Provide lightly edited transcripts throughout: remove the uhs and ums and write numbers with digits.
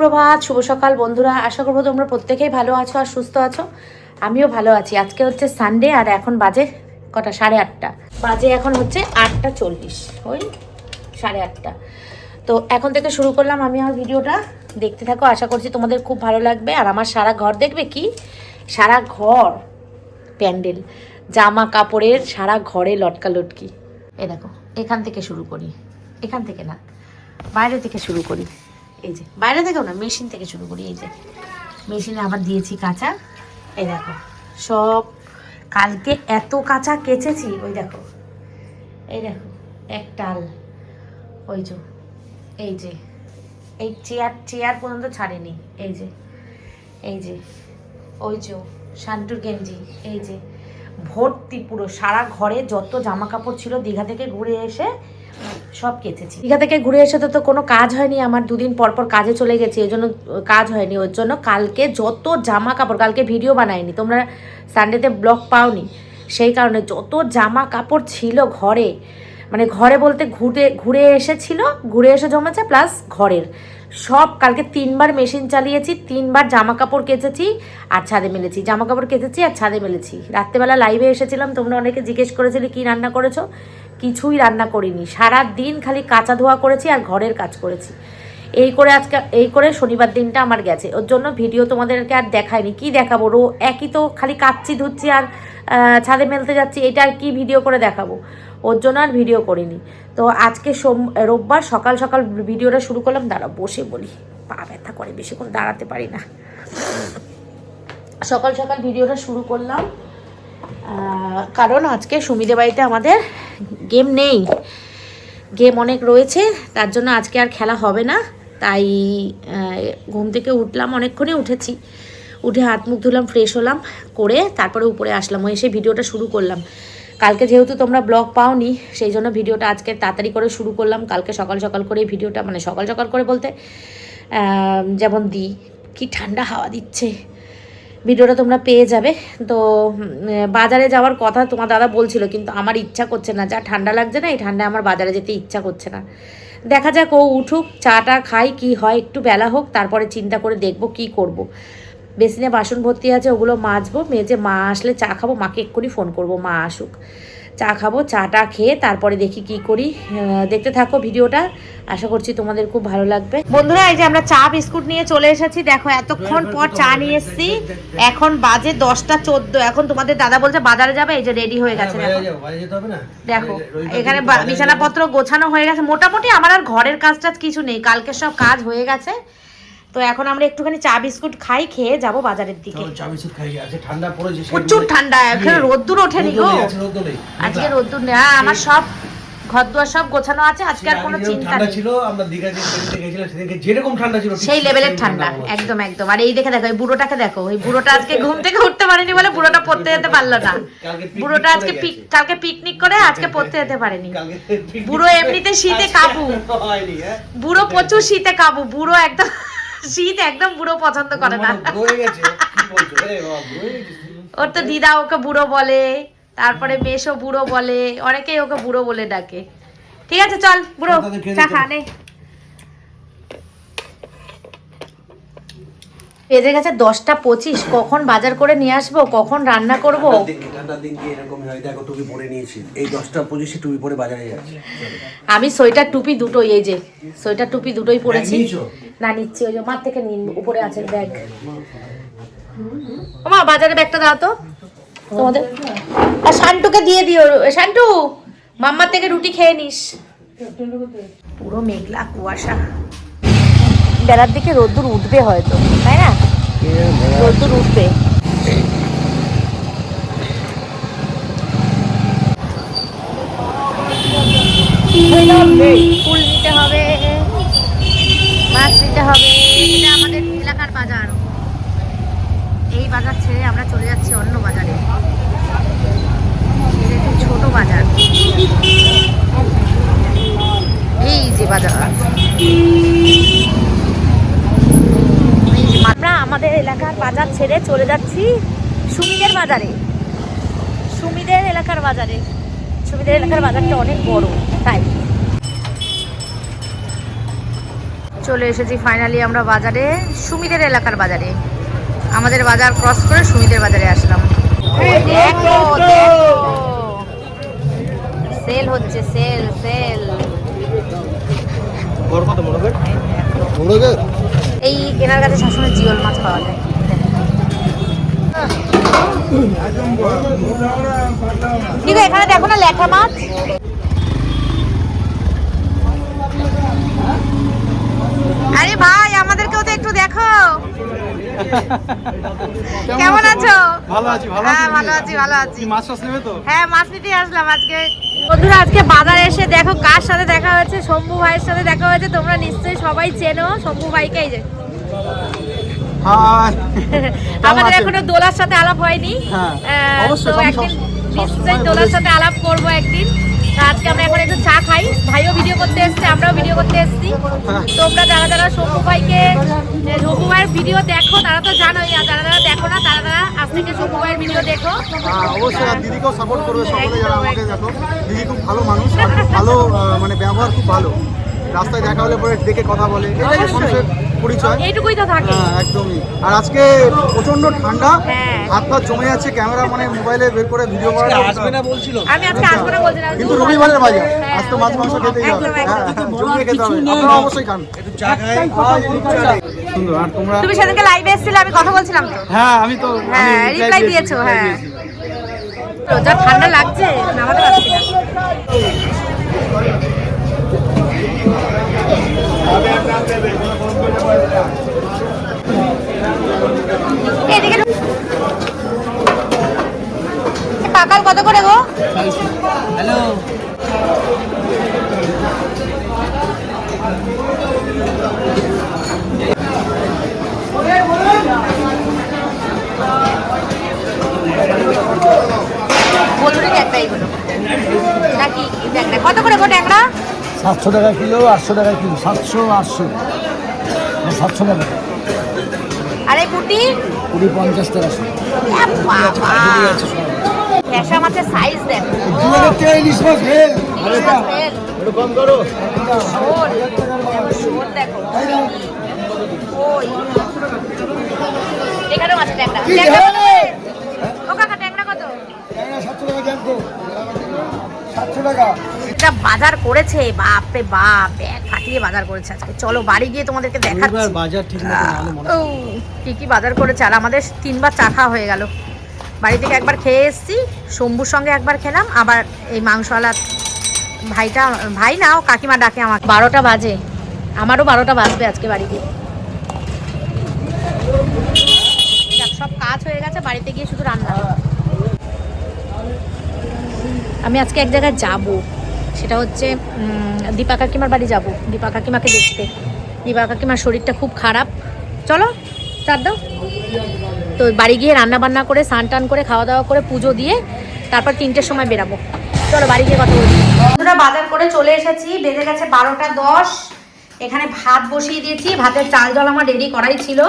প্রভাত, শুভ সকাল বন্ধুরা। আশা করবো তোমরা প্রত্যেকেই ভালো আছো আর সুস্থ আছো। আমিও ভালো আছি। আজকে হচ্ছে সানডে আর এখন বাজে কটা, 8:30 বাজে। এখন হচ্ছে 8:40, ওই 8:30। তো এখন থেকে শুরু করলাম আমি আমার ভিডিওটা। দেখতে থাকো, আশা করছি তোমাদের খুব ভালো লাগবে। আর আমার সারা ঘর দেখবে কি, সারা ঘর প্যান্ডেল, জামা কাপড়ের সারা ঘরে লটকা লটকি। এ দেখো, এখান থেকে শুরু করি, এখান থেকে না, বাইরে থেকে শুরু করি। এই যে বাইরে থেকেও না, মেশিন থেকে শুরু করি। এই যে মেশিনে আবার দিয়েছি কাঁচা। এই দেখো সব, কালকে এত কাঁচা কেচেছি। ওই দেখো, এই দেখো এক টাল। ওই যে এই যে এই চেয়ার পর্যন্ত ছাড়েনি। এই যে এই যে ওই যে শান্টুর গেঞ্জি, এই যে ভর্তি পুরো সারা ঘরে যত জামা কাপড় ছিল দীঘা থেকে ঘুরে এসে সব কেচেছি। দীঘা থেকে ঘুরে এসে তো কোনো কাজ হয়নি আমার, দুদিন পর পর কাজে চলে গেছি, এই জন্য কাজ হয়নি। ওর জন্য কালকে যত জামা কাপড়, কালকে ভিডিও বানাইনি, তোমরা সানডেতে ব্লগ পাওনি, সেই কারণে যত জামা কাপড় ছিল ঘরে, মানে ঘরে বলতে ঘুরে এসেছিল, ঘুরে এসে জমেছে, প্লাস ঘরের সব কালকে 3বার মেশিন চালিয়েছি, 3বার জামা কাপড় কেচেছি আর ছাদে মেলেছি, জামা কাপড় কেচেছি আর ছাদে মেলেছি। রাত্রেবেলা লাইভে এসেছিলাম, তোমরা অনেকে জিজ্ঞেস করেছিলে কী রান্না করেছো। কিছুই রান্না করিনি, সারা দিন খালি কাঁচা ধোয়া করেছি আর ঘরের কাজ করেছি। এই করে শনিবার দিনটা আমার গেছে। ওর জন্য ভিডিও তোমাদেরকে আর দেখায়নি। কি দেখাবো, একই তো, খালি কাচ্ছি ধুচ্ছি আর ছাদে মেলতে যাচ্ছি, এটা আর কি ভিডিও করে দেখাবো। ওর জন্য আর ভিডিও করিনি। তো আজকে রোববার সকাল সকাল ভিডিওটা শুরু করলাম। দাঁড়াও বসে বলি, পা ব্যথা করে, বেশিক্ষণ দাঁড়াতে পারি না। সকাল সকাল ভিডিওটা শুরু করলাম কারণ আজকে সুমিদের বাড়িতে আমাদের গেম নেই, গেম অনেক রয়েছে, তার জন্য আজকে আর খেলা হবে না। তাই ঘুম থেকে উঠলাম, অনেকক্ষণই উঠেছি, উঠে হাত মুখ ধুলাম, ফ্রেশ হলাম, করে তারপরে উপরে আসলাম, এসে ভিডিওটা শুরু করলাম। কালকে যেহেতু তোমরা ব্লগ পাওনি, সেই জন্য ভিডিওটা আজকে তাড়াতাড়ি করে শুরু করলাম। কালকে সকাল সকাল করে ভিডিওটা, মানে সকাল সকাল করে বলতে যেমন দিই, কি ঠান্ডা হাওয়া দিচ্ছে, ভিডিওটা তোমরা পেয়ে যাবে। তো বাজারে যাওয়ার কথা তোমার দাদা বলছিল, কিন্তু আমার ইচ্ছা করছে না, যা ঠান্ডা লাগছে না, এই ঠান্ডায় আমার বাজারে যেতে ইচ্ছা করছে না। দেখা যাক, ও উঠুক, চাটা খাই, কি হয়, একটু বেলা হোক, তারপরে চিন্তা করে দেখবো কি করব। বেসিনে বাসন ভর্তি আছে, ওগুলো মাজবো, মেজে মা আসলে চা খাবো, মাকে এক্ষুনি ফোন করব, মা আসুক, চা খাবো, চাটা খেয়ে তারপরে দেখি কি করি। দেখতে থাকো ভিডিওটা, আশা করছি তোমাদের খুব ভালো লাগবে। বন্ধুরা, এই যে আমরা চা বিস্কুট নিয়ে চলে এসেছি। দেখো এতক্ষণ পর চা নিয়ে এসেছি, এখন বাজে 10:14। এখন তোমাদের দাদা বলছে বাজারে যাবে, এই যে রেডি হয়ে গেছে। দেখো এখানে বিছানাপত্র গোছানো হয়ে গেছে মোটামুটি। আমার আর ঘরের কাজ টাজ কিছু নেই, কালকে সব কাজ হয়ে গেছে। তো এখন আমরা একটুখানি চা বিস্কুট খাই, খেয়ে যাব বাজারের দিকে। চা বিস্কুট খাই, আজকে ঠান্ডা পড়েছে, প্রচুর ঠান্ডা, এখানে রোদ্দুর ওঠেনি গো, আজকে রোদ্দুর নেই। আমার সব ঘর দুয়ার সব গোছানো আছে, আজকে আর কোনো চিন্তা নেই। ছিল আমরা দীঘা যেতে গেছিলাম, সেদিনকে যেরকম ঠান্ডা ছিল সেই লেভেলের ঠান্ডা, একদম একদম। আর এই দেখো, এই বুড়োটাকে দেখো, এই বুড়োটা আজকে ঘুম থেকে উঠতে পারেনি বলে বুড়োটা পড়তে যেতে পারলো না। বুড়োটা আজকে কালকে পিকনিক করে আজকে পড়তে যেতে পারেনি। বুড়ো এমনিতে শীতে কাবু, বুড়ো প্রচুর শীতে কাবু, বুড়ো একদম শীত একদম বুড়ো পছন্দ করে না। ওর তো দিদা ওকে বুড়ো বলে, তারপরে মেশো বুড়ো বলে, অনেকেই ওকে বুড়ো বলে ডাকে। ঠিক আছে চল বুড়ো, চা খা নে। বেজে গেছে 10:25, কখন বাজার করে নিয়ে আসবো, কখন রান্না করব। আমি সোয়েটার টুপি দুটোই, এই যে সোয়েটার টুপি দুটোই পরেছি। না নিচ্ছি, ওই যে মার থেকে নিন, উপরে আছে ব্যাগ। মা বাজারে ব্যাগটা দাও তো তোমাদের, আর শান্টুকে দিয়ে দিও। শান্টু, মাম্মার থেকে রুটি খেয়ে নিস। পুরো মেঘলা কুয়াশা, বেলার দিকে রোদ্দুর উঠবে হয়তো, তাই না? রোদ্দুর উঠবে। ফুল নিতে হবে, মাছ নিতে হবে। এটা আমাদের এলাকার বাজার। এই বাজার ছেড়ে আমরা চলে যাচ্ছি অন্য বাজারে, এটা একটু ছোট বাজার। এই যে বাজার, আমরা আমাদের এলাকার বাজার ছেড়ে চলে যাচ্ছি সুমিদের বাজারে। সুমিদের এলাকার বাজারটা অনেক বড়, তাই চলে এসেছি ফাইনালি আমরা বাজারে, সুমিদের এলাকার বাজারে। আমাদের বাজার ক্রস করে সুমিদের বাজারে আসলাম। দেখো দেখো, সেল হচ্ছে, সেল সেল। এই এনার কাছে সবসময় জিওল মাছ পাওয়া যায়। ঠিক আছে, এখানে দেখো না ল্যাঠা মাছ। আরে ভাই, আমাদেরকেও তো একটু দেখো। কেমন আছো? ভালো আছি, ভালো হ্যাঁ, আছি। ভালো আছি, ভালো আছি। মাছ টাছ নেবে তো? হ্যাঁ, মাছ নিতেই আসলাম আজকে। বন্ধুরা, আজকে বাজারে এসে দেখো কার সাথে দেখা হয়েছে। শম্ভু ভাইয়ের সাথে দেখা হয়েছে। তোমরা নিশ্চয়ই সবাই চেনো শম্ভু ভাইকে। এই যে হাই। আমাদের এখনো দোলার সাথে আলাপ হয়নি। হ্যাঁ, তো অবশ্যই, একদিন নিশ্চয়ই দোলার সাথে আলাপ করবো একদিন। তা আজকে আমরা এখন একটু চা খাই। ভাইও ভিডিও করতে এসছে, আমরাও ভিডিও করতে এসছি। তোমরা যারা যারা শম্ভু ভাইকে, শম্ভু ভাইয়ের ভিডিও দেখো তারা তো জানোই, আর যারা যারা দেখো না তারা তারা আজ থেকে শম্ভু ভাইয়ের ভিডিও দেখো। অবশ্যই, আর দিদিকেও সাপোর্ট করবে সকলে যারা আমাকে দেখো। দিদি খুব ভালো মানুষ, আর খুব ভালো মানে ব্যবহার খুব ভালো। রাস্তায় দেখা হলে পরে দেখে কথা বলে, এটাই মানুষের পরিচয়। এইটুকুই তো থাকে। হ্যাঁ, একদমই। আর আজকে প্রচন্ড ঠান্ডা, হ্যাঁ। হাত পা জমে যাচ্ছে, ক্যামেরা মানে মোবাইলে বের করে ভিডিও করা আসবে না বলছিল। আমি আজকে আসবো না বলছিলাম, কিন্তু রবিবারের বাজার, হ্যাঁ, আজ তো মাছ মাংস খেতেই হবে। একদম, হ্যাঁ, একদম। জমিয়ে খেতে হবে। আপনারা অবশ্যই খান। একটু চা খাই। সুন্দর। আর তোমরা? তুমি সেদিনকে লাইভে এসেছিলে, আমি কথা বলছিলাম তো। হ্যাঁ, আমি তো হ্যাঁ, রিপ্লাই দিয়েছো। হ্যাঁ, যা ঠান্ডা লাগছে, নামাতে পারছি না। এদিকে কাকাল কত করে গো? হ্যালো। বলুন একটাই গুলো নাকি ট্যাংরা কত করে গো? ট্যাংরা 700 টাকা কিলো, 800 টাকা কিলো, 700 800 700 টাকা। আর এই পুঁটি 50 টাকা। ফ্যাসা মাছের সাইজ দেখো। ইলিশ মাছ ফেল। একটু কম করো। শোল, শোল দেখো। ওই এখানেও আছে ট্যাংরা। ট্যাংরা কত করে? ও কাকা, ট্যাংরা কত? 700 টাকা দেন তো। 700 টাকা। এটা বাজার করেছে, বাপ রে বাপ, ব্যাগ ফাটিয়ে বাজার করেছে আজকে। চলো বাড়ি গিয়ে তোমাদেরকে দেখাচ্ছি বাজার ঠিক মতো না হলে মনে ও কি কি বাজার করেছে। আর আমাদের 3বার চা খাওয়া হয়ে গেল। বাড়ি থেকে একবার খেয়ে এসেছি, শম্ভুর সঙ্গে একবার খেলাম, আবার এই মাংসওয়ালা ভাইটা, ভাই না ও কাকিমা ডাকে আমাকে। 12টা বাজে, আমারও 12টা বাজবে আজকে বাড়ি গিয়ে। সব কাজ হয়ে গেছে, বাড়িতে গিয়ে শুধু রান্না। আমি আজকে এক জায়গায় যাব, সেটা হচ্ছে দীপা কাকিমার বাড়ি যাব, দীপা কাকিমাকে দেখতে। দীপা কাকিমার শরীরটা খুব খারাপ। চলো চার দাও। তো বাড়ি গিয়ে রান্না বান্না করে, স্নান টান করে, খাওয়া দাওয়া করে, পুজো দিয়ে তারপর 3টের সময় বেরাবো। চলো বাড়ি গিয়ে কথা বলছি। বন্ধুরা, বাজার করে চলে এসেছি, বেজে গেছে 12টা 10। এখানে ভাত বসিয়ে দিয়েছি, ভাতের চাল জল আমার রেডি করাই ছিল।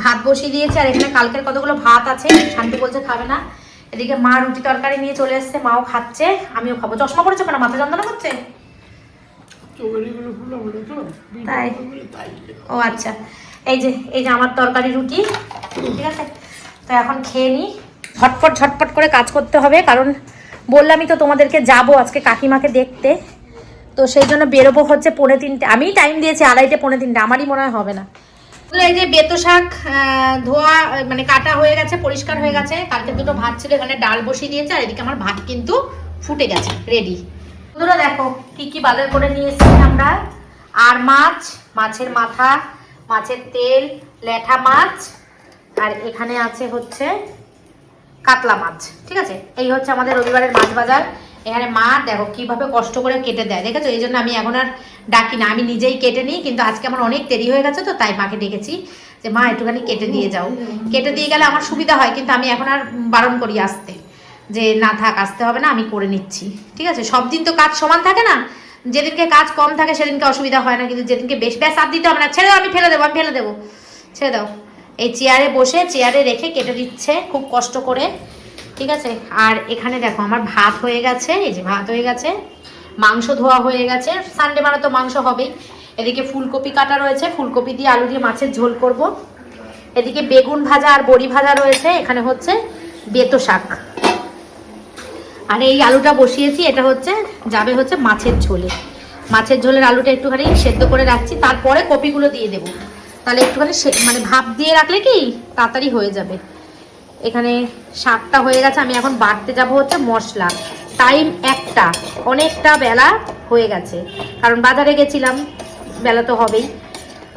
ভাত বসিয়ে দিয়েছি, আর এখানে কালকের কতগুলো ভাত আছে, শান্তি বলছে খাবে না। এদিকে মা রুটি তরকারি নিয়ে চলে এসছে, মাও খাচ্ছে, আমিও খাবো। চশমা পড়েছে কেন? মাথা যন্ত্রণা করছে তাই? ও আচ্ছা, এই যে আমার তরকারি রুটি, ঠিক আছে। তো এখন খেয়ে নিই, ঝটপট ঝটপট করে কাজ করতে হবে, কারণ বললামই তো তোমাদেরকে যাব আজকে কাকিমাকে দেখতে। তো সেই জন্য বেরোবো হচ্ছে 2:45। আমি টাইম দিয়েছি 2:30 3:30, আমারই মনে হয় হবে না। এই যে বেতো শাক ধোয়া মানে কাটা হয়ে গেছে, পরিষ্কার হয়ে গেছে। কালকে দুটো ভাত ছিল, এখানে ডাল বসিয়ে দিয়েছে, আর এদিকে আমার ভাত কিন্তু ফুটে গেছে, রেডি। বন্ধুরা দেখো কি কি বাজার করে নিয়ে এসেছি আমরা। আর মাছ, মাছের মাথা, মাছের তেল, ল্যাঠা মাছ, আর এখানে আছে হচ্ছে কাতলা মাছ, ঠিক আছে। এই হচ্ছে আমাদের রবিবারের মাছ বাজার। এখানে মা দেখো কিভাবে কষ্ট করে কেটে দেয়, দেখেছো? এই জন্য আমি এখন আর ডাকি না, আমি নিজেই কেটে নিই। কিন্তু আজকে আমার অনেক দেরি হয়ে গেছে, তো তাই মাকে ডেকেছি যে মা একটুখানি কেটে দিয়ে যাও। কেটে দিয়ে গেলে আমার সুবিধা হয়, কিন্তু আমি এখন আর বারণ করি আসতে, যে না থাক, আসতে হবে না, আমি করে নিচ্ছি, ঠিক আছে। সব দিন তো কাজ সমান থাকে না, যেদিনকে কাজ কম থাকে সেদিনকে অসুবিধা হয় না, কিন্তু যেদিনকে বেশ ব্যাস আর দিতে হবে না। ছেড়ে দাও, আমি ফেলে দেবো, আমি ফেলে দেবো, ছেড়ে দাও। এই চেয়ারে বসে, চেয়ারে রেখে কেটে দিচ্ছে খুব কষ্ট করে, ঠিক আছে। আর এখানে দেখো আমার ভাত হয়ে গেছে, এই যে ভাত হয়ে গেছে, মাংস ধোয়া হয়ে গেছে। সানডে মানে তো মাংস হবেই। এদিকে ফুলকপি কাটা রয়েছে, ফুলকপি দিয়ে আলু দিয়ে মাছের ঝোল করব। এদিকে বেগুন ভাজা আর বড়ি ভাজা রয়েছে, এখানে হচ্ছে বেতো শাক। আর এই আলুটা বসিয়েছি, এটা হচ্ছে যাবে হচ্ছে মাছের ঝোলে। মাছের ঝোলের আলুটা একটুখানি সেদ্ধ করে রাখছি, তারপরে কপিগুলো দিয়ে দেবো। তাহলে একটুখানি মানে ভাপ দিয়ে রাখলে কি তাড়াতাড়ি হয়ে যাবে। এখানে শাকটা হয়ে গেছে, আমি এখন বাটতে যাব হচ্ছে মশলা। টাইম 1টা, অনেকটা বেলা হয়ে গেছে, কারণ বাজারে গেছিলাম, বেলা তো হবেই,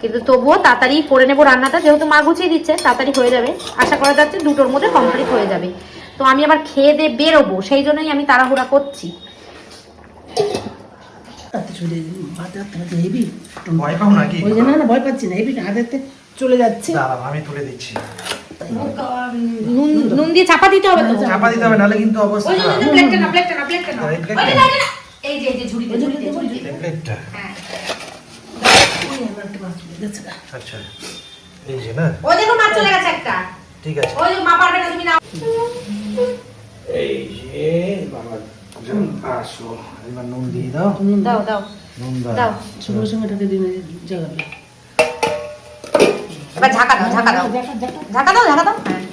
কিন্তু তবুও তাড়াতাড়ি করে নেবো রান্নাটা, যেহেতু মা গুছিয়ে দিচ্ছে তাড়াতাড়ি হয়ে যাবে। আশা করা যাচ্ছে 2টোর মধ্যে কমপ্লিট হয়ে যাবে। তো আমি আবার খেয়ে দিয়ে বেরোবো, সেই জন্যই আমি তাড়াহুড়া করছি। ভয় পাও নাকি? না ভয় পাচ্ছি না, হেবি হাতে চলে যাচ্ছে। দাঁড়াও, আমি তুলে দিচ্ছি। নুন দিয়ে চাপা দিতে হবে তো, চাপা দিতে হবে, নাহলে কিন্তু অবস্থা ওই খারাপ। জন্য প্লেটটা না, প্লেটটা না, প্লেটটা না, এই প্লেটটা? ওই না, না, এই যে ঝুড়িতে, ঝুড়িতে, ঝুড়িতে। এই প্লেটটা? হ্যাঁ, আচ্ছা, এই যে না, ওই দেখো মাছ চলে গেছে একটা। ঠিক আছে। ওই যে মা পারবে না, তুমি নাও। এই যে বাবা, আসো, এবার নুন দিয়ে দাও। দাও দাও নুন দাও, দাও। সঙ্গে সঙ্গে এটাকে দিনে জাগাবে। এবার ঢাকা দাও, ঢাকা দাও, ঢাকা দাও, ঢাকা দাও। হ্যাঁ,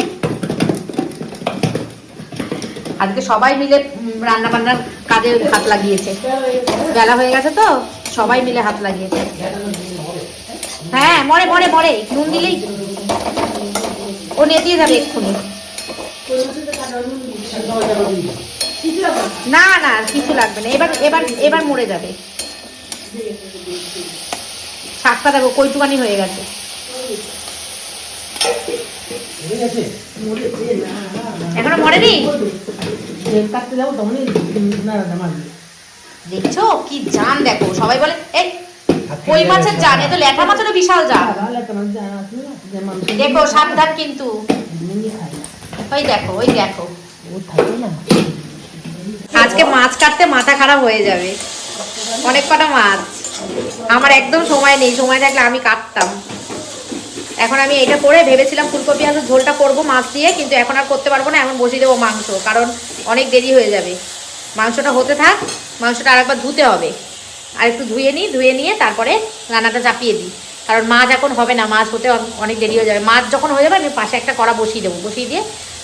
আজকে সবাই মিলে রান্না বান্নার কাজে হাত লাগিয়েছে। বেলা হয়ে গেছে তো সবাই মিলে হাত লাগিয়েছে। হ্যাঁ, মরে মরে মরে, নুন দিলেই ও নেতিয়ে যাবে এক্ষুনি। না না, কিছু লাগবে না, এবার এবার এবার মরে যাবে। শাকটা দেখো কইটুকানি হয়ে গেছে। এখনো মরেনি? কাটতে যাবো তখনই না দেখছো কি জান, দেখো সবাই বলে এই কই মাছের জান, এ তো ল্যাঠা মাছেরও বিশাল জান। দেখো সাবধান কিন্তু, ওই দেখো, ওই দেখো। আজকে মাছ কাটতে মাথা খারাপ হয়ে যাবে, অনেক কটা মাছ। আমার একদম সময় নেই, সময় থাকলে আমি কাটতাম। এখন আমি এটা করে ভেবেছিলাম ফুলকপি আলুর ঝোলটা করব মাছ দিয়ে, কিন্তু এখন আর করতে পারবো না। এখন বসিয়ে দেবো মাংস, কারণ অনেক দেরি হয়ে যাবে। মাংসটা হতে থাক, মাংসটা আরেকবার ধুতে হবে, আর একটু ধুয়ে নিই, ধুয়ে নিয়ে তারপরে রান্নাটা চাপিয়ে দিই, কারণ মাছ এখন হবে না, মাছ হতে অনেক দেরি হয়ে যাবে। মাছ যখন হয়ে যাবে আমি পাশে একটা কড়া বসিয়ে দেবো, বসিয়ে দিয়ে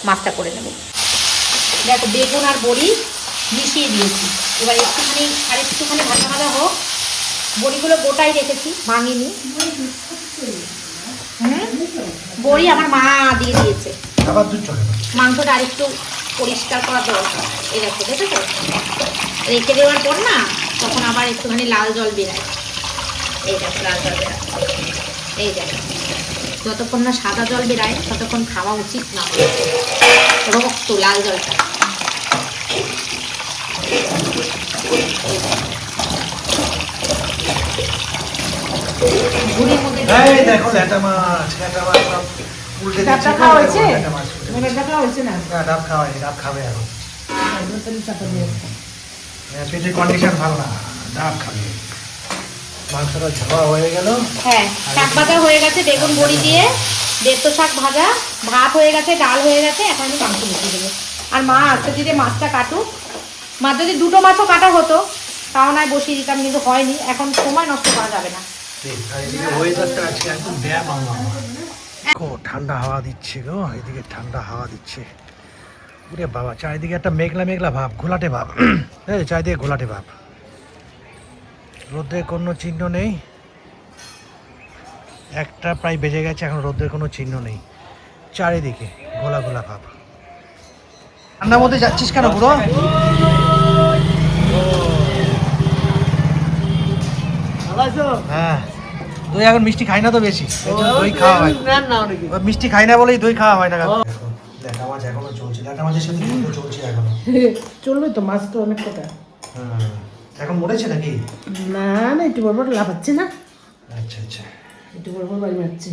মাছটা করে নেব। দেখো বেগুন আর বড়ি মিশিয়ে দিয়েছি, এবার একটুখানি আর একটুখানি ভাজা ভাজা হোক। বড়িগুলো গোটাই রেখেছি, ভাঙিনি। বড়ি আমার মা দিয়ে দিয়েছে। আবার দুধ চলে না। মাংসটা আরেকটু পরিষ্কার করা দরকার। এই দেখো, দেখেছো, রেখে দেওয়ার পর না তখন আবার একটুখানি লাল জল বেরায়। এই দেখো লাল জল বেরায়, এই দেখো। যতক্ষণ না সাদা জল বেরায় ততক্ষণ খাওয়া উচিত না, রক্ত লাল জলটা। ঝুড়ির মধ্যে এই দেখো ল্যাটা মাছ, ল্যাটা মাছ সব উল্টে দিচ্ছে। ডাবটা খাওয়া হয়েছে? ল্যাটা মাছ উল্টে দিচ্ছে। দেখা হয়েছে না না, ডাব খাওয়া হয়নি, ডাব খাবে এখন। পেটের কন্ডিশন ভালো না, ডাব খাবে। মাংসটা ঝোয়া হয়ে গেল। হ্যাঁ, শাক ভাজা হয়ে গেছে বেগুন বড়ি দিয়ে, বেস্ত শাক ভাজা, ভাত হয়ে গেছে, ডাল হয়ে গেছে। এখন আমি মাংস বসিয়ে দেবো। আর মা আজকে যদি মাছটা কাটুক, মা যদি 2টো মাছও কাটা হতো তাও নয় বসিয়ে দিতাম, কিন্তু হয়নি। এখন সময় নষ্ট করা যাবে না। ওয়েদারটা আজকে একদম ব্যায়াম আমার। ঠান্ডা হাওয়া দিচ্ছে গো, এদিকে ঠান্ডা হাওয়া দিচ্ছে। ওরে বাবা, চারিদিকে একটা মেঘলা মেঘলা ভাব, ঘোলাটে ভাব। এই চারিদিকে ঘোলাটে ভাব, রোদ্রের কোনো চিহ্ন নেই। একটা প্রায় বেজে গেছে, এখন রোদ্রের কোনো চিহ্ন নেই, চারিদিকে ঘোলা ঘোলা ভাব। ঠান্ডার মধ্যে যাচ্ছিস কেন পুরো? হ্যাঁ, দই এখন মিষ্টি খাই না তো বেশি, দই খাওয়া হয়। মিষ্টি খাই না বলেই দই খাওয়া হয় না। ল্যাটা মাছ এখনো চলছে, ল্যাটা মাছের সাথে যুদ্ধ চলছে এখনো। চলবে তো, মাছ তো অনেক কথা। এখন মরেছে নাকি? না না, একটু বড় বড় লাফাচ্ছে না, আচ্ছা আচ্ছা, একটু বড় বড় বাড়ি মারছে।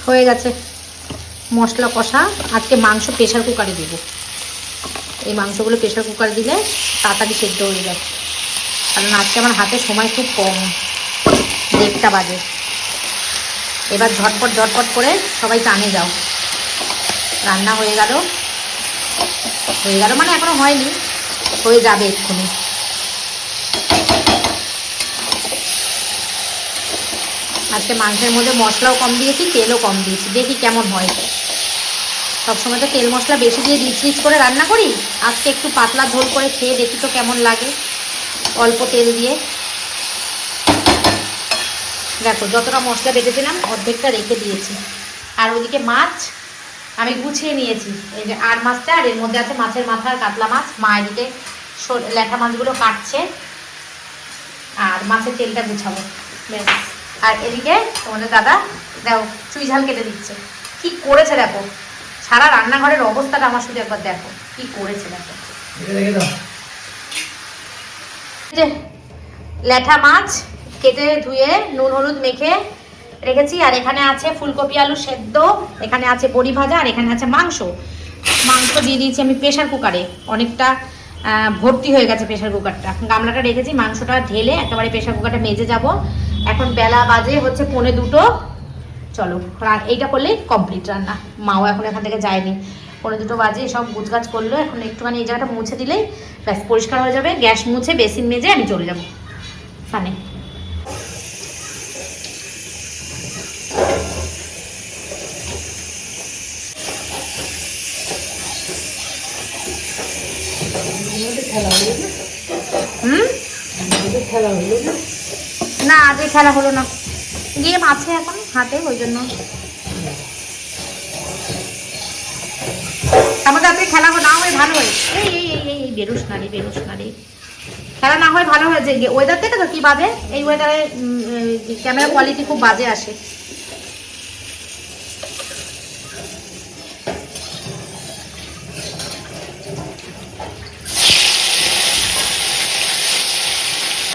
হয়ে গেছে মশলা কষা। আজকে মাংস প্রেশার কুকারে দেবো। এই মাংসগুলো প্রেশার কুকারে দিলে তাড়াতাড়ি সেদ্ধ হয়ে যায়, কারণ আজকে আমার হাতে সময় খুব কম, 1:30 বাজে। এবার ঝটপট ঝটপট করে সবাই চানে যাও। রান্না হয়ে গেল মানে এখনো হয়নি, হয়ে যাবে এক্ষুনি। আজকে মাংসের মধ্যে মশলাও কম দিয়েছি, তেলও কম দিয়েছি, দেখি কেমন হয়। সবসময় তো তেল মশলা বেশি দিয়ে রিচ করে রান্না করি, আজকে একটু পাতলা ঝোল করে খেয়ে দেখি তো কেমন লাগে অল্প তেল দিয়ে। দেখো যতটা মশলা বেটেছিলাম অর্ধেকটা রেখে দিয়েছি। আর ওদিকে মাছ আমি গুছিয়ে নিয়েছি, এই যে আর মাছটা, আর এর মধ্যে আছে মাছের মাথা আর কাতলা মাছ। মা এদিকে ল্যাঠা মাছগুলো কাটছে আর মাছের তেলটা গুছাবো, ব্যাস। আর এদিকে তোমাদের দাদা দেখো চুই ঝাল কেটে দিচ্ছে। কি করেছে দেখো, সারা রান্নাঘরের অবস্থাটা আমার শুধু একবার দেখো কি করেছে দেখো। যে ল্যাঠা মাছ কেটে ধুয়ে নুন হলুদ মেখে রেখেছি। আর এখানে আছে ফুলকপি আলু সেদ্ধ, এখানে আছে বড়ি ভাজা, আর এখানে আছে মাংস। মাংস দিয়ে দিয়েছি আমি প্রেশার কুকারে, অনেকটা ভর্তি হয়ে গেছে প্রেশার কুকারটা। গামলাটা রেখেছি, মাংসটা ঢেলে একেবারে প্রেশার কুকারটা মেজে যাব। এখন বেলা বাজে হচ্ছে 1:45। চলো এইটা করলেই কমপ্লিট রান্না। মাও এখন এখান থেকে যায়নি, 1:45 বাজে। সব গুছগাছ করলো, এখন একটুখানি এই জায়গাটা মুছে দিলেই ব্যাস পরিষ্কার হয়ে যাবে। গ্যাস মুছে বেসিন মেজে আমি চলে যাবো সানে। না আজকে খেলা হলো না, গেম আছে এখন হাতে, ওই জন্য। আমাদের আজকে খেলা না হয় ভালো হয়। এই বেরোস না রে, খেলা না হয় ভালো হয়েছে। ওয়েদার থেকে তো কি বাজে, এই ওয়েদারে ক্যামেরা কোয়ালিটি খুব বাজে আসে।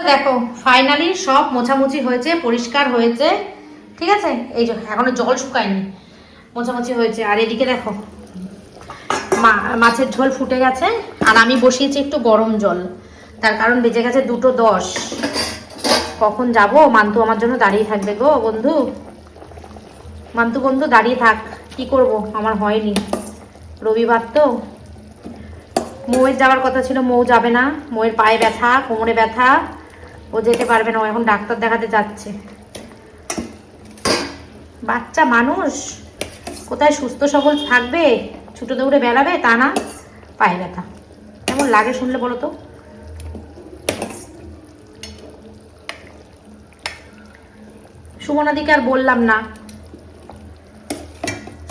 দেখো ফাইনালি সব মোছামুছি হয়েছে, পরিষ্কার হয়েছে, ঠিক আছে। এই যে এখনো জল শুকায়নি, মোছামুছি হয়েছে। আর এদিকে দেখো মাছের ঝোল ফুটে গেছে, আর আমি বসিয়েছি একটু গরম জল, তার কারণ বেজে গেছে 2:10। কখন যাব? মান্তু আমার জন্য দাঁড়িয়ে থাকবে গো বন্ধু, মান্তু বন্ধু দাঁড়িয়ে থাক, কি করব, আমার হয়নি। রবিবার তো, মৌয়ের যাওয়ার কথা ছিল, মৌ যাবে না, মৌয়ের পায়ে ব্যথা, কোমরে ব্যথা, ও যেতে পারবে না, ও এখন ডাক্তার দেখাতে যাচ্ছে। বাচ্চা মানুষ কোথায় সুস্থ সবল থাকবে, ছুটে দৌড়ে বেড়াবে, তা না, পায়ে ব্যথা। কেমন লাগে শুনলে বলো তো? সুমনাদিকে আর বললাম না,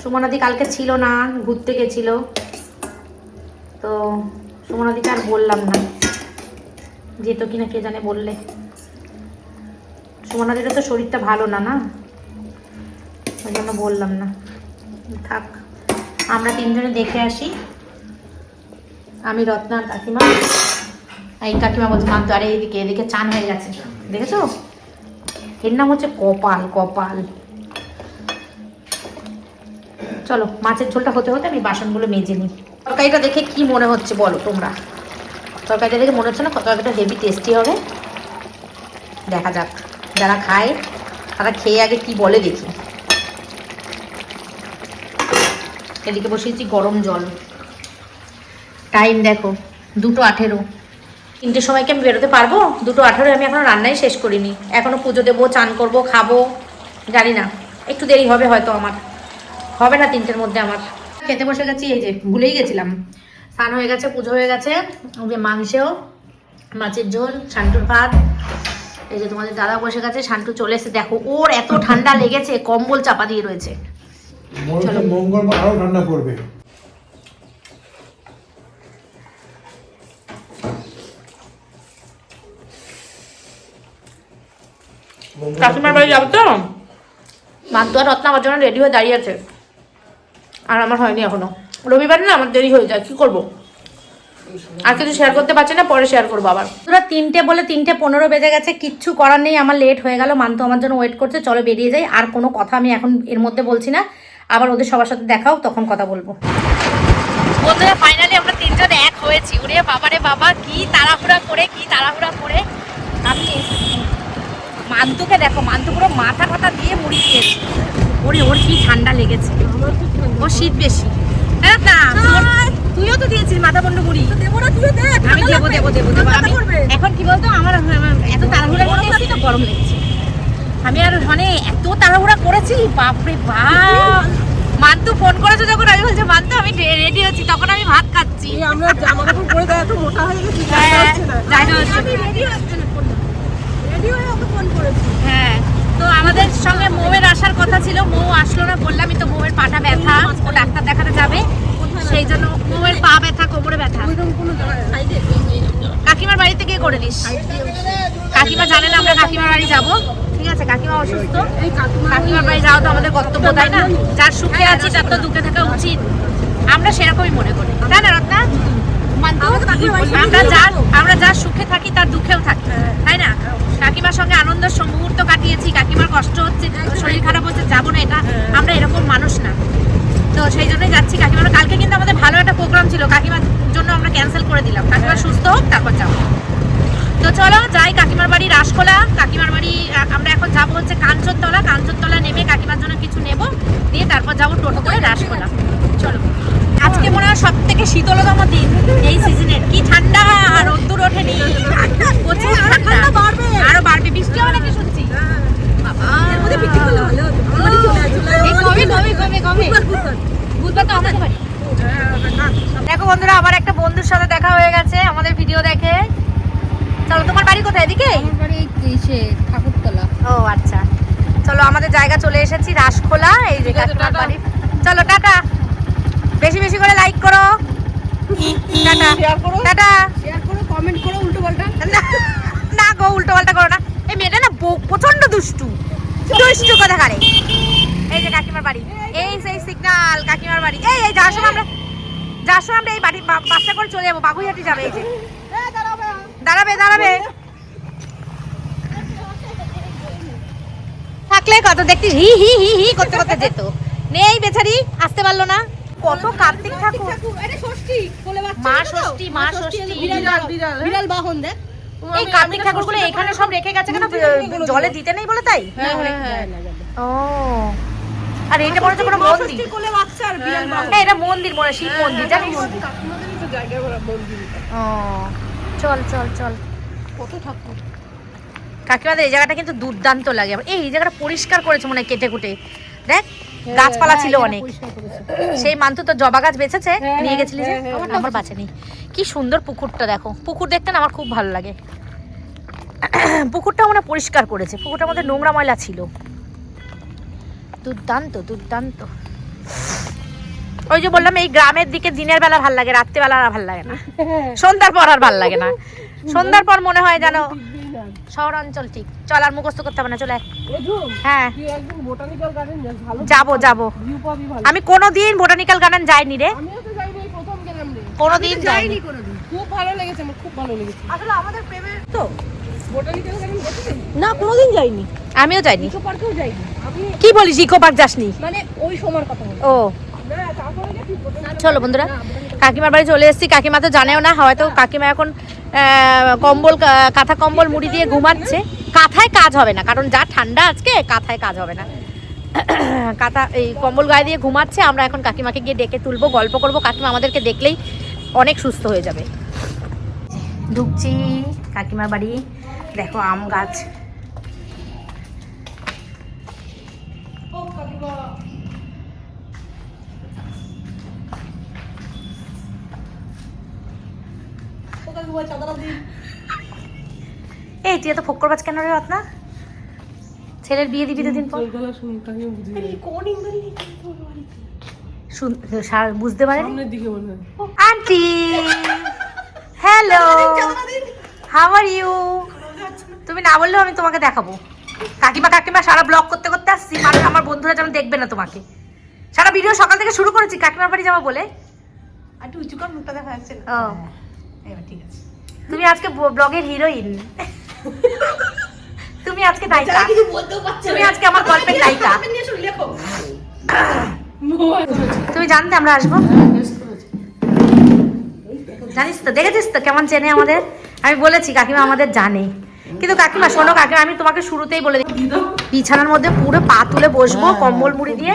সুমনাদি কালকে ছিল না, ঘুরতে গেছিল, তো সুমনাদিকে আর বললাম না, যেত কিনা কে জানে বললে। সুমনাদিরও তো শরীরটা ভালো না, ওই জন্য বললাম না। থাক, আমরা তিনজনে দেখে আসি, আমি রত্না কাকিমা। এই কাকিমা বলছে মান্তু, আরে এদিকে চান হয়ে গেছে, দেখেছো? এর নাম হচ্ছে কপাল, কপাল। চলো মাছের ঝোলটা হতে হতে আমি বাসনগুলো মেজে নিই। তরকারিটা দেখে কি মনে হচ্ছে বলো তোমরা? তরকারিটা দেখে মনে হচ্ছে না তরকারিটা হেভি টেস্টি হবে? দেখা যাক, যারা খায় তারা খেয়ে আগে কি বলে দেখি। এদিকে বসিয়েছি গরম জল, টাইম দেখো 2:18। 3টের সময়কে আমি বেরোতে পারবো? 2:18 আমি এখনো রান্নাই শেষ করিনি, এখনো পুজো দেবো, চান করবো, খাবো, জানি না, একটু দেরি হবে হয়তো, আমার হবে না 3টের মধ্যে। আমার খেতে বসে গেছি, এই যে ভুলেই গেছিলাম, স্নান হয়ে গেছে, পুজো হয়ে গেছে, ওই যে মাংসেও, মাছের ঝোল, শান্টুর ভাত। এই যে তোমাদের দাদা বসে গেছে, শান্টু চলে এসে দেখো, ওর এত ঠান্ডা লেগেছে, কম্বল চাপা দিয়ে রয়েছে। চলো মঙ্গলবার আরো ঠান্ডা পড়বে। কাকিমার বাড়ি যাবো তো, মান্তু আর রত্না আমার জন্য রেডি হয়ে দাঁড়িয়ে আছে, আর আমার হয়নি এখনো। রবিবার না, আমার দেরি হয়ে যায়, কি করবো? আর কিছু শেয়ার করতে পারছি না, পরে শেয়ার করবো আবার। তোরা 3টে বলে 3:15 বেজে গেছে, কিচ্ছু করার নেই, আমার লেট হয়ে গেল, মান্তু আমার জন্য ওয়েট করছে, চলো বেরিয়ে যাই। আর কোনো কথা আমি এখন এর মধ্যে বলছি না, আবার ওদের সবার সাথে দেখাও, তখন কথা বলবো। বন্ধুরা ফাইনালি আমরা 3জন এক হয়েছি। ওরে বাবারে বাবা, কি তাড়াহুড়া করে আমি মান্তুকে দেখো, মান্তু পুরো মাথা ফাথা দিয়ে মুড়ি দিয়েছে। ওর কি ঠান্ডা লেগেছে, ওর শীত বেশি। তুইও তো দিয়েছিস মাথা বন্ধ মুড়ি। আমি দেবো। এখন কি বলতো, আমার এত তাড়াহুড়া করতে তো গরম লেগেছে। আমি আর মানে এত তাড়াহুড়া করেছি, বাপরে বাপ। মান্তু ফোন করেছো যখন, আমি বলছি মান্তু আমি রেডি হচ্ছি, তখন আমি ভাত খাচ্ছি। আমরা জামা কাপড় পরে দেয় এত মোটা হয়ে গেছি, হ্যাঁ। তো আমাদের সঙ্গে মৌয়ের আসার কথা ছিল, মৌ আসলো না। বললামই তো মৌয়ের পাটা ব্যথা, ও ডাক্তার দেখাতে যাবে, সেই জন্য মৌয়ের পা ব্যথা, কোমরে ব্যথা। কাকিমার বাড়িতে গিয়ে করে দিস। কাকিমা জানে না আমরা কাকিমার বাড়ি যাবো, ঠিক আছে? কাকিমা অসুস্থ, কাকিমার বাড়ি যাওয়া তো আমাদের কর্তব্য, তাই না? যার সুখে আছি তার তো দুঃখে থাকা উচিত, আমরা সেরকমই মনে করি, তাই না রত্না? আমরা যার সুখে থাকি তার দুঃখেও থাকি, তাই না? কাকিমার সঙ্গে আনন্দের মুহূর্ত কাটিয়েছি, কাকিমার কষ্ট হচ্ছে, শরীর খারাপ হচ্ছে, যাবো না, এটা আমরা এরকম মানুষ না। তো সেই জন্যই যাচ্ছি কাকিমার। কালকে কিন্তু আমাদের ভালো একটা প্রোগ্রাম ছিল, কাকিমার জন্য আমরা ক্যান্সেল করে দিলাম। কাকিমা সুস্থ হোক তারপর যাবো। তো চলো যাই কাকিমার বাড়ি রাসখোলা। কাকিমার বাড়ি আমরা এখন যাবো হচ্ছে কাঞ্চনতলা। কাঞ্চনতলা নেমে কাকিমার জন্য কিছু নেব, দিয়ে তারপর যাবো টোটো করে রাসখোলা। চলো। আজকে মনে হয় সব থেকে শীতলতম দিন এই সিজনের। কি ঠান্ডা, রোদ্দুর ওঠেনি, প্রচুর ঠান্ডা, আরো বাড়বে, বৃষ্টি হবে নাকি শুনছি। দেখো বন্ধুরা, আমার একটা বন্ধুর সাথে দেখা হয়ে গেছে আমাদের ভিডিও দেখে। চলো, তোমার বাড়ি কোথায়? এদিকে? ঠাকুরতলা। ও আচ্ছা, চলো আমাদের জায়গা চলে এসেছি রাসখোলা, এই যে কাকিমার বাড়ি। চলো টাটা, বেশি বেশি করে লাইক করো, টাটা টাটা, শেয়ার করো, কমেন্ট করো, উল্টো পাল্টা না গো, উল্টো পাল্টা করো না। এই মেয়েটা না প্রচন্ড দুষ্টু কথা করে। এই যে কাকিমার বাড়ি, এই সেই সিগন্যাল কাকিমার বাড়ি। এই যাওয়ার সময় আমরা এই বাড়ি বাসটা করে চলে যাবো, বাগুইহাটি যাবে। এই যে দাঁড়াবে থাকলে কত দেখতিস, হি হি হি হি করতে করতে যেত। নেই বেচারি, আসতে পারলো না। কত কার্তিক ঠাকুর, মা ষষ্ঠী বিড়াল বাহন দেখ। এই কার্তিক ঠাকুরগুলো এখানে সব রেখে গেছে কেন? জলে দিতে নেই বলে তাই? ও, আর এইটা মনে হচ্ছে কোনো মন্দির। হ্যাঁ, এটা মন্দির, মনে শিব মন্দির, জানিস? ও চল চল চল। কত ঠাকুর কাকিমাদের এই জায়গাটা কিন্তু দুর্দান্ত লাগে। এই জায়গাটা পরিষ্কার করেছে মনে হয়, কেটে কুটে দেখ, গাছপালা ছিল অনেক। সেই মান্তু তো জবা গাছ বেঁচেছে, নিয়ে গেছিলি যে, আমার বাঁচেনি। কি সুন্দর পুকুরটা দেখো, পুকুর দেখতে না আমার খুব ভালো লাগে। পুকুরটা মানে পরিষ্কার করেছে, পুকুরটার মধ্যে নোংরা ময়লা ছিল। দুর্দান্ত দুর্দান্ত। ওই যে বললাম, এই গ্রামের দিকে দিনের বেলা ভাল লাগে, রাত্রিবেলা আর ভাল লাগে না, সন্ধ্যার পর আর ভাল লাগে না। সন্ধ্যার পর মনে হয় যেন শহরাঞ্চল। ঠিক, চল আর মুখস্থ করতে হবে না, চলে। হ্যাঁ যাবো। আমি কোনোদিন বোটানিক্যাল গার্ডেন যাইনি রে, কোনোদিন যাইনি। খুব ভালো লেগেছে আমার, খুব ভালো লেগেছে আসলে আমাদের প্রেমের তো বোটানিক্যাল গার্ডেন গেছেন? না, কোনোদিন যাইনি। আমিও যাইনি। ইকো পার্কেও যাইনি। আপনি কি বলিস, ইকো পার্ক যাসনি? মানে ওই সময়ের কথা বলি। ও না, তারপরে গেছি বোটানিক্যাল। চলো বন্ধুরা, কাকিমার বাড়ি চলে এসেছি। কাকিমা তো জানেও না, হয়তো কাকিমা এখন কম্বল, কাঁথা কম্বল মুড়ি দিয়ে ঘুমাচ্ছে। কাঁথায় কাজ হবে না, কারণ যা ঠান্ডা আজকে, কাঁথায় কাজ হবে না। কাঁথা এই কম্বল গায়ে দিয়ে ঘুমাচ্ছে। আমরা এখন কাকিমাকে গিয়ে ডেকে তুলবো, গল্প করবো। কাকিমা আমাদেরকে দেখলেই অনেক সুস্থ হয়ে যাবে। ঢুকছি কাকিমার বাড়ি, দেখো আম গাছ। এই তুই এত ফক্কর বাজ কেন রে রত্না? ছেলের বিয়ে দিবি দুদিন পর, বুঝতে পারে aunty. Hello, how are you? তুমি না বললেও আমি তোমাকে দেখাবো। কাকিমা সারা ব্লগ করতে করতে আসছি, মানুষ আমার বন্ধুরা যেন দেখবে না তোমাকে। সারা ভিডিও সকাল থেকে শুরু করেছি কাকিমার বাড়ি যাবো বলে। একটু উঁচু কর, মুখটা দেখা যাচ্ছে না। ও এবার ঠিক আছে। তুমি আজকে ব্লগের হিরোইন, তুমি আজকে নায়িকা, তুমি আজকে আমার গল্পের নায়িকা। তুমি জানতে আমরা আসবো? জানিস তো, দেখেছিস তো কেমন চেনে আমাদের। আমি বলেছি কাকিমা আমাদের জানে। কিন্তু কাকিমা শোনো কাকিমা, আমি তোমাকে শুরুতেই বলে দিই, বিছানার মধ্যে পুরো পা তুলে বসবো কম্বল মুড়ি দিয়ে,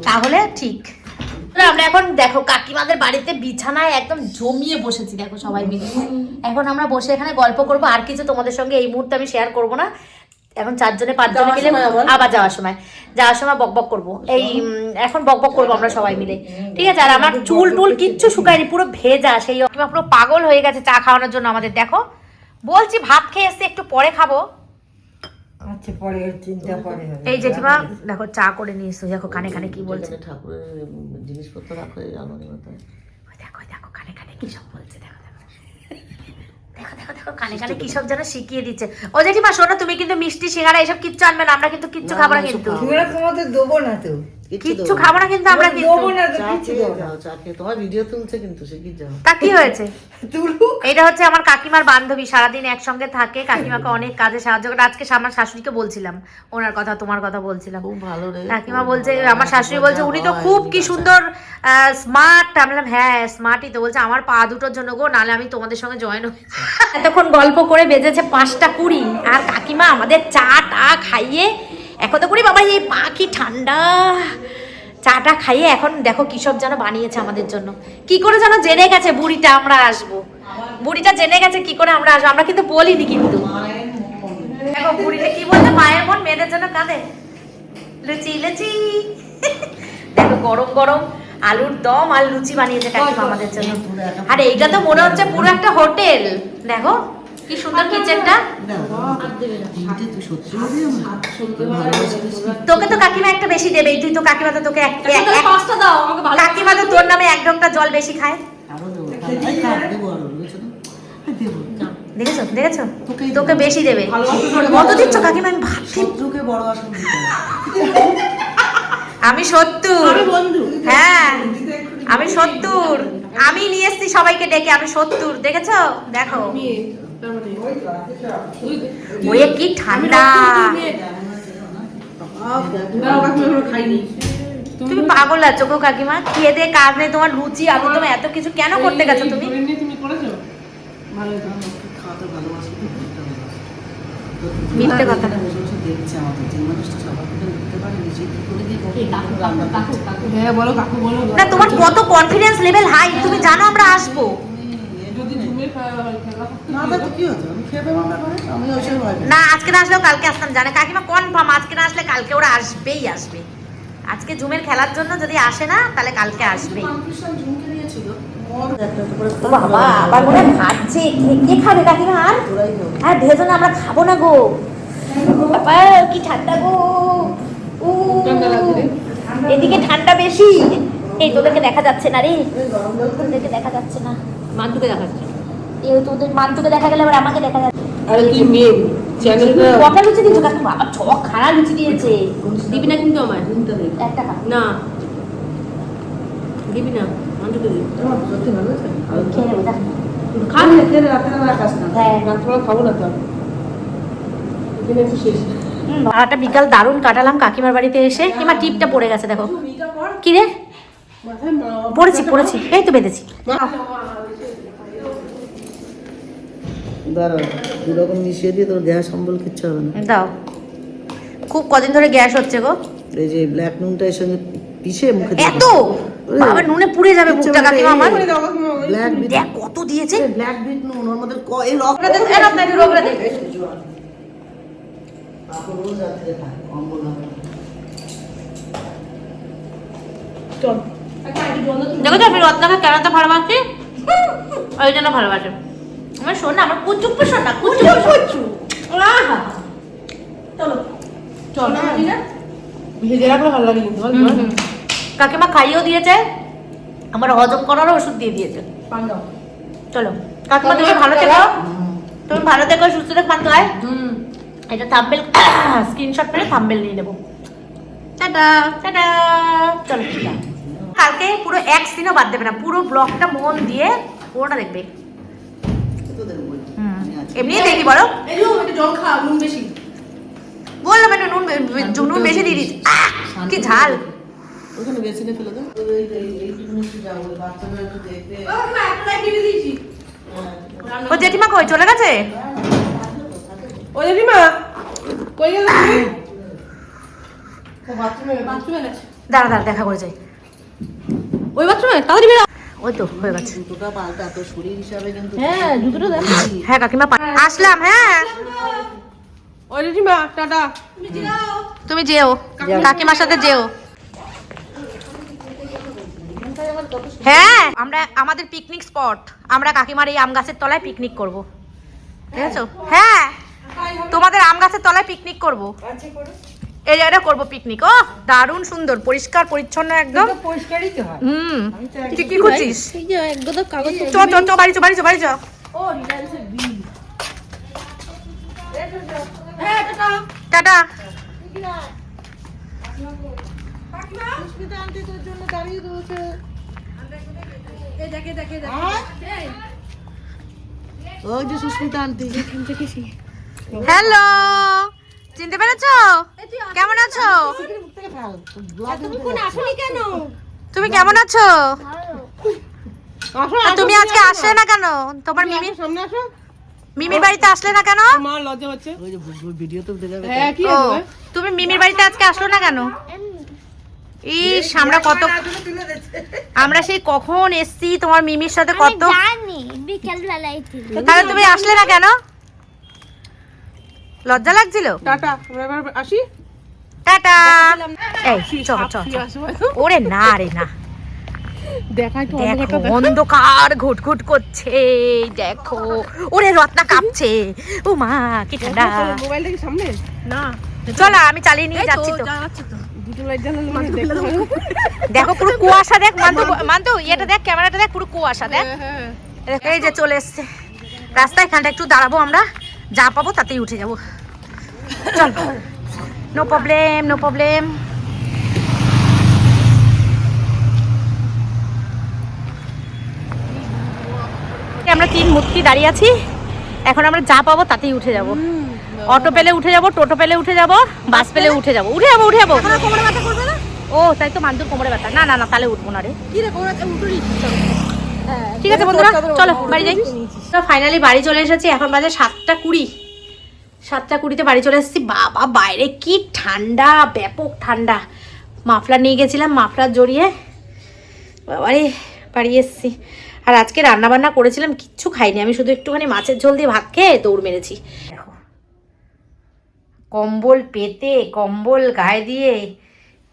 তাহলে ঠিক। আমরা এখন দেখো কাকিমাদের বাড়িতে বিছানায় একদম জমিয়ে বসেছি, দেখো সবাই মিলে। এখন আমরা বসে এখানে গল্প করব, আর কিছু তোমাদের সঙ্গে এই মুহূর্তে আমি শেয়ার করব না। এখন 4 জনে 5 জনে মিলে আবার যাওয়ার সময় বকবক করব। এই এখন বকবক করবো আমরা সবাই মিলে, ঠিক আছে? আর আমার চুল টুল কিচ্ছু শুকায়নি, পুরো ভেজা, সেই পুরো পাগল হয়ে গেছে চা খাওয়ানোর জন্য আমাদের। দেখো বলছি ভাত খেয়ে এসে একটু পরে খাবো। আচ্ছা পরে চিন্তা পরে হবে। এই জেঠিমা দেখো চা করে নিয়ে এসো, দেখো কানে কানে কি বলছে। ঠাকুরের জিনিসপত্র রাখো এই আলমারির মধ্যে। দেখো দেখো কানে কানে কি সব বলছে, দেখো দেখো দেখো দেখো দেখো কানে কানে কি সব যেন শিখিয়ে দিচ্ছে। ও জেঠিমা শোনো, তুমি কিন্তু মিষ্টি সিঙ্গারা এসব কিচ্ছু আনবে না, আমরা কিন্তু কিচ্ছু খাবো না কিন্তু। তোমরা তোমাদের দেবো না তো, কিচ্ছু খাবো না কিন্তু আমরা, কিন্তু দেবো না তো, কিচ্ছু দেবো না। চাকে তোমার ভিডিও তুলছে কিন্তু সে কি যাও তা কি হয়েছে? তুলু এটা হচ্ছে আমার কাকিমার বান্ধবী, সারাদিন একসঙ্গে থাকে, কাকিমাকে অনেক কাজে সাহায্য করে। আজকে আমার শাশুড়িকে বলছিলাম ওনার কথা, তোমার কথা বলছিলাম। খুব ভালো রে। কাকিমা বলছে, আমার শাশুড়ি বলছে উনি তো খুব কি সুন্দর স্মার্ট। আমি বললাম হ্যাঁ স্মার্টই তো। বলছে আমার পা দুটোর জন্য গো, নাহলে আমি তোমাদের সঙ্গে জয়েন হই। এতক্ষণ গল্প করে বেজেছে 5টা 20, আর কাকিমা আমাদের চা টা খাইয়ে এখন তো করি বাবা এই পা কি ঠান্ডা, চাটা খাইয়ে এখন দেখো কি সব যেন বানিয়েছে আমাদের জন্য। কি করে যেন জেনে গেছে বুড়িটা আমরা আসবো, বুড়িটা জেনে গেছে কি করে আমরা আসবো, আমরা কিন্তু বলিনি কিন্তু। দেখো বুড়িটা কি বলছে, মায়ের মন মেয়েদের জন্য কাঁদে। লুচি লুচি দেখো গরম গরম আলুর দম আর লুচি বানিয়েছে কাকিমা আমাদের জন্য। আর এইটা তো মনে হচ্ছে পুরো একটা হোটেল। দেখো কি সুন্দর কিচেনটা। তোকে তো কাকিমা একটা বেশি দেবে, তুই তো কাকিমা তো তোকে কাকিমা তো তোর নামে 1 ঢোকটা জল বেশি খায়। দেখেছো দেখেছো, তোকে বেশি দেবে। কত দিচ্ছ কাকিমা? আমি ভাবছি আমি 70। হ্যাঁ আমি 70, আমি নিয়ে এসছি সবাইকে ডেকে, আমি 70। দেখেছো দেখো ওই কি ঠান্ডা। তুমি পাগল আছো গো কাকিমা, খেয়ে দিয়ে কাজ নেই তোমার, লুচি আলু তোমার এত কিছু কেন করতে গেছো তুমি? মিথ্যে কথা। না তোমার কত কনফিডেন্স লেভেল হাই, তুমি জানো আমরা আসবো। না আজকে না আসলেও কালকে আসতাম, জানে কাকিমা কনফার্ম। আজকে না আসলে কালকে ওরা আসবেই আসবে। আজকে ঝুমের খেলার জন্য যদি আসে না তাহলে কালকে আসবে। বাবা আবার মনে ভাবছে কে খাবে কাকিমা? আর হ্যাঁ ভেজো না, আমরা খাবো না গো। বাবা কি ঠান্ডা গো, এদিকে ঠান্ডা বেশি। এই তোদেরকে দেখা যাচ্ছে না রে, তোদেরকে দেখা যাচ্ছে না, মান্টুকে দেখা যাচ্ছে। এই তোদের মান্টুকে দেখা গেলে আবার আমাকে দেখা যাচ্ছে। আরে তুই মেয়ে চ্যানেলটা কটা লুচি দিয়েছো কাকু? বাবা ছক খাড়া লুচি দিয়েছে। দিবি না কিন্তু আমার একটা খা না, দিবি না মান্টুকে দিবি। খেয়ে নেবো যা। খাবি না, খেয়ে রাতের বেলা খাস না। হ্যাঁ রাত্রে খাবো না তো এখানে একটু শেষ। একটা বিকাল দারুণ কাটালাম কাকিমার বাড়িতে এসে। কিমা টিপটা পড়ে গেছে দেখো। কি রে? পড়েছি পড়েছি, এই তো বেঁধেছি। দাঁড়াও দুরকম মিশিয়ে দিয়ে তোর গ্যাস অম্বল কিচ্ছু হবে না। দাও, খুব কদিন ধরে গ্যাস হচ্ছে গো। এই যে ব্ল্যাক নুনটা এর সঙ্গে পিষে মুখে এত বাবা নুনে পুড়ে যাবে মুখটা কাকিমা আমার। ব্ল্যাক বিট, দেখ কত দিয়েছে। ব্ল্যাক বিট নুন ওর মধ্যে এই রক্ত রোজ রাত্রে খায় অম্বল হবে। দেখো তো আমি রত্নাকে কেন তো ভালোবাসি, ওই জন্য ভালোবাসি। আমার শোন না, আমার কুচুপ শোন না, কুচুপ কুচু। চলো চল ভেজে রাখলে ভালো লাগে কিন্তু কাকিমা খাইয়েও দিয়েছে, আমার হজম করারও ওষুধ দিয়ে দিয়েছে। চলো কাকিমা তুমি ভালো থেকো, তুমি ভালো থেকো, সুস্থ থেকো, পান্ত হয়। এটা থাম্বনেল স্ক্রিনশট করে থাম্বনেল নিয়ে নেবো। Tata tata. চলো কালকে পুরো এক সিনও বাদ দেবে না, পুরো ব্লগটা মন দিয়ে পুরোটা দেখবে। এমনি দেখি বলো, এই যে একটু জল খা, নুন বেশি বললাম একটু নুন বেশি দিয়ে দিচ্ছি। কি ঝাল। ওখানে বেসিনে ফেলে দাও। এইটুকু একটু যাও, ওই বাচ্চারা একটু দেখবে। ও জেঠিমা কই চলে গেছে? ও ও জেঠিমা কই গেল তুমি বাথরুমে গেছে দাঁড়া দাঁড়া দেখা করে যাই। ওই বাথরুমে তাড়াতাড়ি বেরো। ওই তো হয়ে গেছে। জুতোটা পাল্টা, তোর শরীর হিসাবে কিন্তু হ্যাঁ জুতোটা দেখ। হ্যাঁ কাকিমা আসলাম। হ্যাঁ ওই জেঠিমা টাটা। তুমি যেও, কাকিমার সাথে যেও। হ্যাঁ আমরা আমাদের পিকনিক স্পট, আমরা কাকিমার এই আম গাছের তলায় পিকনিক করব, ঠিক আছে? হ্যাঁ তোমাদের আম গাছের তলায় পিকনিক করব, এই জায়গাটা করবো পিকনিক। ও দারুণ সুন্দর, পরিষ্কার পরিচ্ছন্ন একদম। পরিষ্কারই তো হয়। তুই কি করছিস? এই যে একদম কাগজ চ চ চ বাড়ি চ বাড়ি চ বাড়ি চ। ও রিলায়েন্সের বিল। টাটা। ওই যে সুস্মিতা আন্টি। হ্যালো, চিনতে পেরেছো? কেমন আছো? তুমি কেমন আছো? আর তুমি আজকে আসলে না কেন? তোমার মিমির সামনে আসো। মিমির বাড়িতে আসলে না কেন? মা লজ্জা হচ্ছে। ওই যে ভিডিও তো উঠে যাবে। হ্যাঁ কি ও, হবে? তুমি মিমির বাড়িতে আজকে আসলো না কেন? ইস আমরা কত, আমরা সেই কখন এসছি তোমার মিমির সাথে কত। জানি বিকেল বেলায় ছিল। তাহলে তুমি আসলে না কেন? লজ্জা লাগছিল? টাটা, আমরা এবার আসি। টাটা। এই চ চ চ। আসবো। ওরে না রে না, দেখাই তো দেখো অন্ধকার ঘুটঘুট করছে, দেখো ওরে রত্না কাঁপছে। ও মা কি ঠান্ডা। মোবাইলটা কি সামনে? না, চলো আমি চালিয়ে নিয়ে যাচ্ছি তো। দুটো লাইট জ্বালালে মানে দেখতে হবে। দেখো পুরো কুয়াশা, দেখ মান্তু মান্তু এটা দেখ, ক্যামেরাটা দেখ, পুরো কুয়াশা দেখ। হ্যাঁ এই যে চলে এসছে রাস্তায়, এখানটা একটু দাঁড়াবো, আমরা যা পাবো তাতেই উঠে যাবো। চল, নো প্রবলেম নো প্রবলেম। আমরা তিন মূর্তি দাঁড়িয়ে আছি, এখন আমরা যা পাবো তাতেই উঠে যাব। অটো পেলে উঠে যাব, টোটো পেলে উঠে যাব, বাস পেলে উঠে যাব, উঠে যাবো উঠে যাবো। কোমরে ব্যথা করবে না? ও তাই তো, মান্তুর কোমরে ব্যথা। না না না তাহলে উঠবো না রে। কি রে কোমরে উঠুরি? ঠিক আছে বন্ধুরা, চলো বাড়ি যাই। তো ফাইনালি বাড়ি চলে এসেছি, এখন বাজে 7:20। 7:20 বাড়ি চলে এসেছি। বাবা বাইরে কি ঠান্ডা, ব্যাপক ঠান্ডা। মাফলার নিয়ে গেছিলাম, মাফলার জড়িয়ে বাবারে বাড়ি এসেছি। আর আজকে রান্না বান্না করেছিলাম, কিচ্ছু খাইনি আমি, শুধু একটুখানি মাছের ঝোল দিয়ে ভাত খেয়ে দৌড় মেরেছি। দেখো কম্বল পেতে, কম্বল গায়ে দিয়ে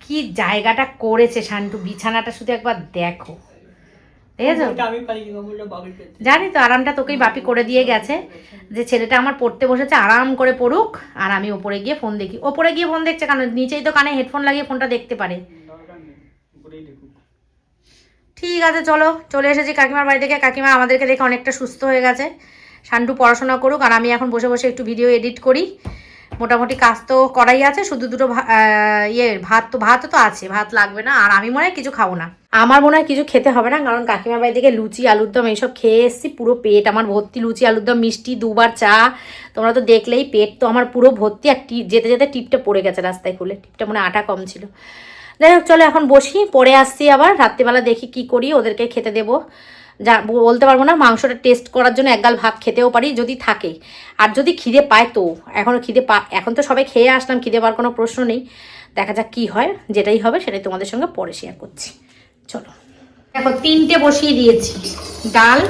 কি জায়গাটা করেছে শান্টু, বিছানাটা শুধু একবার দেখো, দেখেছো? জানি তো, আরামটা তোকেই বাপি করে দিয়ে গেছে, যে ছেলেটা আমার পড়তে বসেছে, আরাম করে পড়ুক, আর আমি ওপরে গিয়ে ফোন দেখি। ওপরে গিয়ে ফোন দেখছে কেন? নিচেই তো কানে হেডফোন লাগিয়ে ফোনটা দেখতে পারে। ঠিক আছে চলো, চলে এসেছি কাকিমার বাড়ি থেকে। কাকিমা আমাদেরকে দেখে অনেকটা সুস্থ হয়ে গেছে। শান্টু পড়াশোনা করুক, আর আমি এখন বসে বসে একটু ভিডিও এডিট করি। মোটামুটি কাজ তো করাই আছে, শুধু দুটো ভাত তো আছে, ভাত লাগবে না। আর আমি মনে হয় কিছু খাবো না, আমার মনে হয় কিছু খেতে হবে না, কারণ কাকিমার বাড়ি থেকে লুচি আলুর দম এইসব খেয়ে এসেছি। পুরো পেট আমার ভর্তি, লুচি আলুর দম, মিষ্টি, 2বার চা, তোমরা তো দেখলেই পেট তো আমার পুরো ভর্তি। আর যেতে যেতে টিপটা পড়ে গেছে রাস্তায়, খুলে টিপটা মনে আটা কম ছিল। যাই হোক চলো এখন বসি, পরে আসছি আবার রাত্রিবেলা, দেখি কি করি, ওদেরকে খেতে দেবো। যা বলতে পারবো না, মাংসটা টেস্ট করার জন্য একগাল ভাত খেতেও পারি যদি থাকে, আর যদি খিদে পায় তো। এখনও এখন তো সবাই খেয়ে আসলাম, খিদে পাওয়ার কোনো প্রশ্ন নেই। দেখা যাক কি হয়, যেটাই হবে সেটাই তোমাদের সঙ্গে পরে শেয়ার করছি। চলো দেখো 3টে বসিয়ে দিয়েছি, ডাল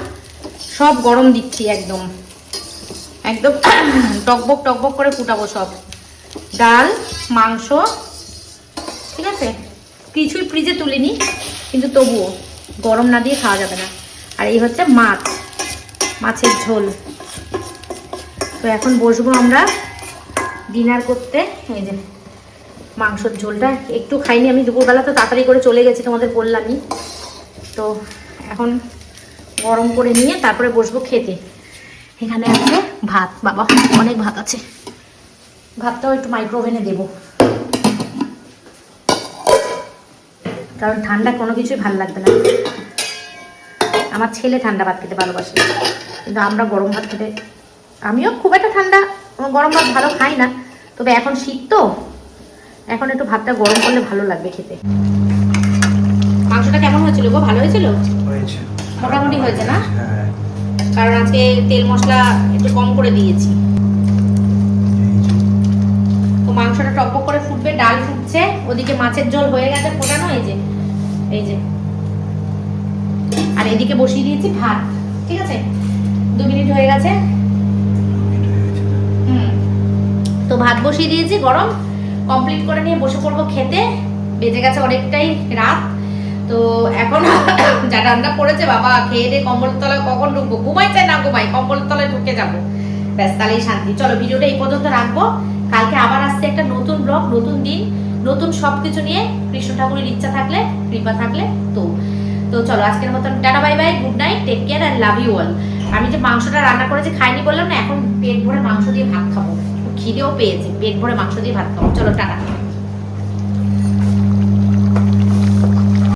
সব গরম দিচ্ছি, একদম একদম টকবক টকবক করে ফুটাবো সব, ডাল মাংস, ঠিক আছে? কিছুই ফ্রিজে তুলিনি, কিন্তু তবুও গরম না দিয়ে খাওয়া যাবে না। আর এই হচ্ছে মাছ, মাছের ঝোল। তো এখন বসবো আমরা ডিনার করতে। এই যে মাংসের ঝোলটা একটু খাইনি আমি, দুপুরবেলা তো তাড়াতাড়ি করে চলে গেছি, তোমাদের বললামই। তো এখন গরম করে নিয়ে তারপরে বসবো খেতে। এখানে আছে ভাত, বাবা অনেক ভাত আছে, ভাতটাও একটু মাইক্রোওভেনে দেবো, কারণ ঠান্ডা কোনো কিছুই ভালো লাগবে না। আমার ছেলে ঠান্ডা ভাত খেতে ভালোবাসে, কিন্তু আমরা গরম ভাত খেতে, আমিও খুব একটা ঠান্ডা গরম ভাত ভালো খাই না, তবে এখন শীত তো, এখন একটু ভাতটা গরম করলে ভালো লাগবে খেতে। মাংসটা কেমন হয়েছিল গো? ভালো হয়েছিল? মোটামুটি হয়েছে না? কারণ আজকে তেল মশলা একটু কম করে দিয়েছি। মাংসটা টকবক করে ফুটবে, ডাল ফুটছে, ওদিকে মাছের ঝোল হয়ে গেছে ফোটানো, এই যে আর এদিকে বসিয়ে দিয়েছি ভাত। ঠিক আছে, 2 মিনিট হয়ে গেছে। তো ভাত বসিয়ে দিয়েছি, গরম কমপ্লিট করে নিয়ে বসে পড়বো খেতে। বেজে গেছে অনেকটাই রাত। তো এখন যা ঠান্ডা পড়েছে বাবা, খেয়ে দিয়ে কম্বলের তলায় কখন ঢুকবো, ঘুমাই চাই না ঘুমাই, কম্বলের তলায় ঢুকে যাবো, ব্যাস তাহলেই শান্তি। চলো ভিডিওটা এই পর্যন্ত রাখবো, কালকে আবার আসছে একটা নতুন ব্লগ, নতুন দিন, নতুন সবকিছু নিয়ে, কৃষ্ণ ঠাকুরের ইচ্ছা থাকলে, কৃপা থাকলে। তো চলো আজকের মতন tata, bye bye, good night, take care and love you all. আমি যে মাংসটা রান্না করেছি খাইনি বললাম না, এখন পেট ভরে মাংস দিয়ে ভাত খাবো, খিদেও পেয়েছে, পেট ভরে মাংস দিয়ে ভাত খাবো। চলো টাটা।